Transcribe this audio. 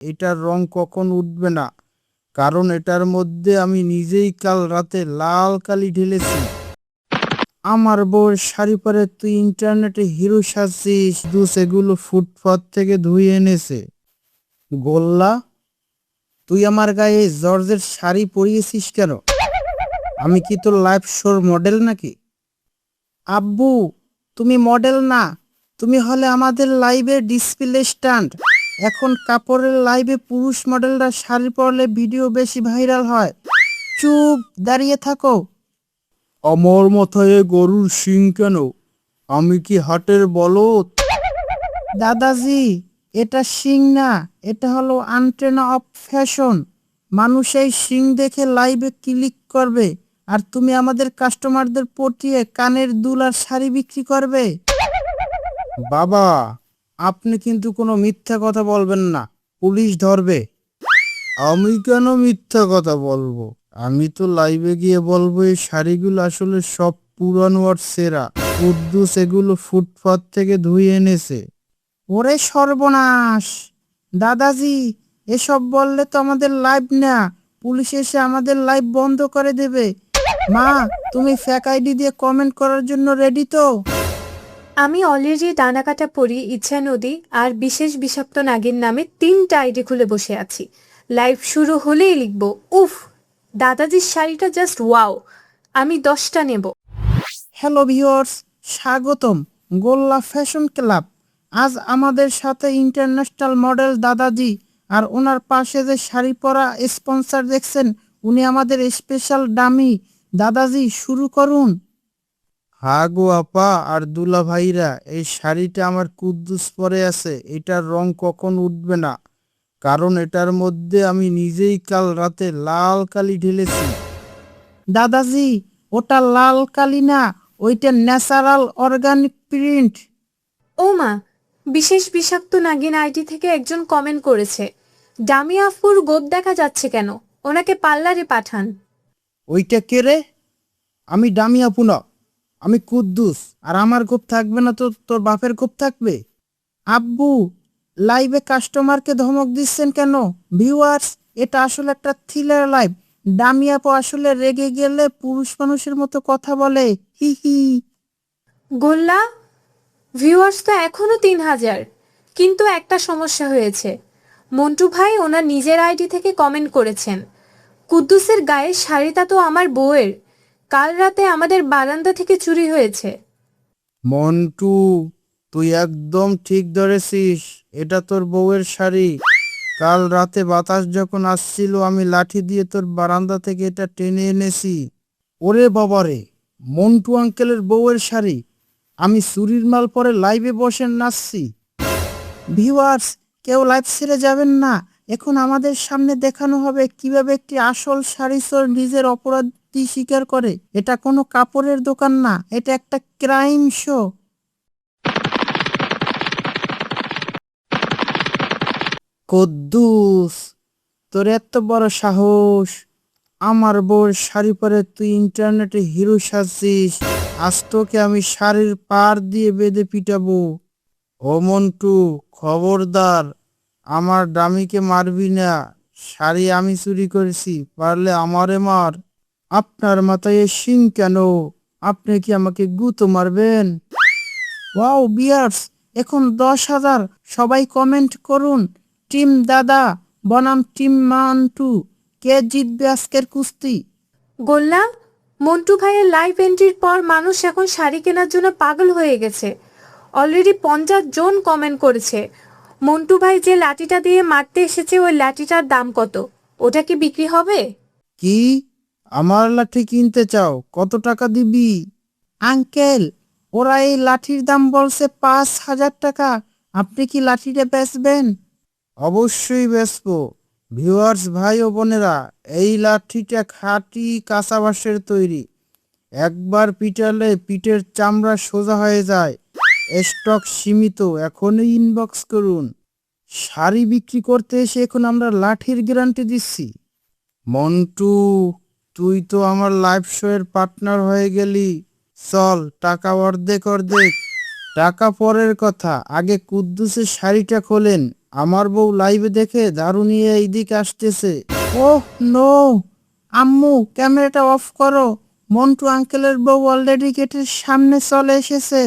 এটার রং কখন উঠবে না, কারণ এটার মধ্যে আমি নিজেই কাল রাতে লাল কালি ঢেলেছি। আমার বউয়ের শাড়ি পরে তুই ইন্টারনেটে হিরো সাজছিস, সেগুলো ফুটপাত থেকে ধুয়ে এনেছে। গোল্লা, তুই আমার গায়ে জর্জের শাড়ি পরিয়েছিস কেন? আমি কি তোর লাইভ শোর মডেল নাকি? আব্বু, তুমি মডেল না, তুমি হলে আমাদের লাইভের ডিসপ্লে স্ট্যান্ড। এখন কাপড়ের লাইভে পুরুষ মডেলরা শাড়ি পরলে ভিডিও বেশি ভাইরাল হয়। চুপ, দাঁড়িয়ে থাকো। আমার মাথায় গরুর শিং কেন? আমি কি হাটের বলদ? দাদাজি, এটা শিং না, এটা হলো অ্যান্টেনা অফ ফ্যাশন। মানুষ এই শিং দেখে লাইভে ক্লিক করবে, আর তুমি আমাদের কাস্টমারদের পটিয়ে কানের দুল আর শাড়ি বিক্রি করবে। বাবা, আপনি কিন্তু কোনো মিথ্যা কথা বলবেন না, পুলিশ ধরবে। আমি কেন মিথ্যা কথা বলবো? আমি তো লাইভে গিয়ে বলবো এই শাড়িগুলো আসলে সব পুরানো আর সেরা, কুদ্দুস এগুলো ফুটপাত থেকে ধুয়ে এনেছে। ওরে সর্বনাশ! দাদাজি, এসব বললে তো আমাদের লাইভ না, পুলিশ এসে আমাদের লাইভ বন্ধ করে দেবে। মা, তুমি ফেক আইডি দিয়ে কমেন্ট করার জন্য রেডি তো? আমি অলরেডি ডানাকাটা পরি, ইচ্ছা নদী আর বিশেষ বিষাক্ত নাগিন নামে 3টা আইডি খুলে বসে আছি। লাইভ শুরু হলেই লিখবো, উফ, দাদাজির শাড়িটা জাস্ট ওয়াও, আমি 10টা নেব। হ্যালো ভিউয়ার্স, স্বাগতম গোল্লা ফ্যাশন ক্লাব। আজ আমাদের সাথে ইন্টারন্যাশনাল মডেল দাদাজি, আর ওনার পাশে যে শাড়ি পরা স্পন্সর দেখছেন, উনি আমাদের স্পেশাল ডামি। দাদাজি, শুরু করুন। হ্যাঁ গো আপা আর দুলা ভাইরা, এই শাড়িটা আমার কুদ্দুস পরে আছে, এটার রং কখন উঠবে না, কারণ এটার মধ্যে আমি নিজেই কাল রাতে লাল কালি ঢেলেছি। দাদাজি, ওটা লাল কালি না, ওইটা ন্যাচারাল অর্গানিক প্রিন্ট। ও মা, বিশেষ বিষাক্ত নাগিন আইডি থেকে একজন কমেন্ট করেছে, ডামি আফুর গোদ দেখা যাচ্ছে কেন, ওনাকে পার্লারে পাঠান। ওইটা কে রে? আমি ডামি আপু না, আমি কুদ্দুস। আর আমার গোপ থাকবে না তো তোর বাপের গোপ থাকবে? আব্বু, লাইভে কাস্টমারকে ধমক দিচ্ছেন কেন? ভিউয়ার্স, এটা আসলে একটা থ্রিলার লাইভ। ডামি আপু আসলে রেগে গেলে পুরুষ মানুষের মতো কথা বলে, হি হি। গোল্লা, ভিউয়ার্স তো এখনো 3000, কিন্তু একটা সমস্যা হয়েছে। মন্টু ভাই ওনার নিজের আইডি থেকে কমেন্ট করেছেন, কুদ্দুসের গায়ের শাড়িটা তো আমার বউয়ের, কাল রাতে আমাদের বারান্দা থেকে চুরি হয়েছে। মন্টু, তুই একদম ঠিক ধরেছিস, এটা তোর বউয়ের শাড়ি। কাল রাতে বাতাস যখন আসছিল, আমি লাঠি দিয়ে তোর বারান্দা থেকে এটা টেনে এনেছি। ওরে বাবারে, মন্টু আঙ্কেলের বউয়ের শাড়ি! আমি চুরির মাল পরে লাইভে বসে নাচছি। ভিউয়ার্স, কেউ লাইভ ছেড়ে যাবেন না। এখন আমাদের সামনে দেখানো হবে কিভাবে একটি আসল শাড়ি চোর নিজের অপরাধী স্বীকার করে। এটা কোনো কাপড়ের দোকান না, এটা একটা ক্রাইম শো। কুদ্দুস, তোর এত বড় সাহস! আমার বউয়ের শাড়ি পরে তুই ইন্টারনেটে হিরো সাজছিস। আজ তোকে আমি শাড়ির পাড় দিয়ে বেঁধে পিটাবো। ও মন্টু, খবরদার, আমার ডামিকে মারবি না। শাড়ি আমি চুরি করেছি, পারলে আমারে মার। আপনার মাথায় এ শিং কেন? আপনি কি আমাকে গুঁতো মারবেন? ওয়াও বিয়ার্স, এখন 10,000। সবাই কমেন্ট করুন, টিম দাদা বনাম টিম মান্টু, কে জিতবে আজকের কুস্তি? গোল্লা, মন্টু ভাইয়ের লাইভ এন্ট্রির পর মানুষ এখন শাড়ি কেনার জন্য পাগল হয়ে গেছে। অলরেডি 50 জন কমেন্ট করেছে। মন্টু ভাই যে লাঠিটা দিয়ে মারতে এসেছে, ওই লাঠিটার দাম কত? ওটা কি বিক্রি হবে? কি? আমার লাঠি কিনতে চাও? কত টাকা দিবি? আঙ্কেল, ওরা এই লাঠির দাম বলছে 5,000 টাকা। আপনি কি লাঠিটা বেচবেন? অবশ্যই বেচবো। ভিউয়ার্স ভাই ও বোনেরা, এই লাঠিটা খাঁটি কাঁচা বাঁশের তৈরি। একবার পিটালে পিঠের চামড়া সোজা হয়ে যায়। স্টক সীমিত, এখনই ইনবক্স করুন। শাড়ি বিক্রি করতে এসে এখন আমরা লাঠির গ্যারান্টি দিচ্ছি। মন্টু, তুই তো আমার লাইভ শো এর পার্টনার হয়ে গেলি। চল, টাকা অর্ধেক অর্ধেক। টাকা পরের কথা, আগে কুদ্দুসের শাড়িটা খোলেন। আমার বউ লাইভে দেখে ঝাড়ু নিয়ে এইদিকে আসতেছে। ওহ নো, আম্মু ক্যামেরাটা অফ করো, মন্টু আঙ্কেলের বউ অলরেডি গেটের সামনে চলে এসেছে।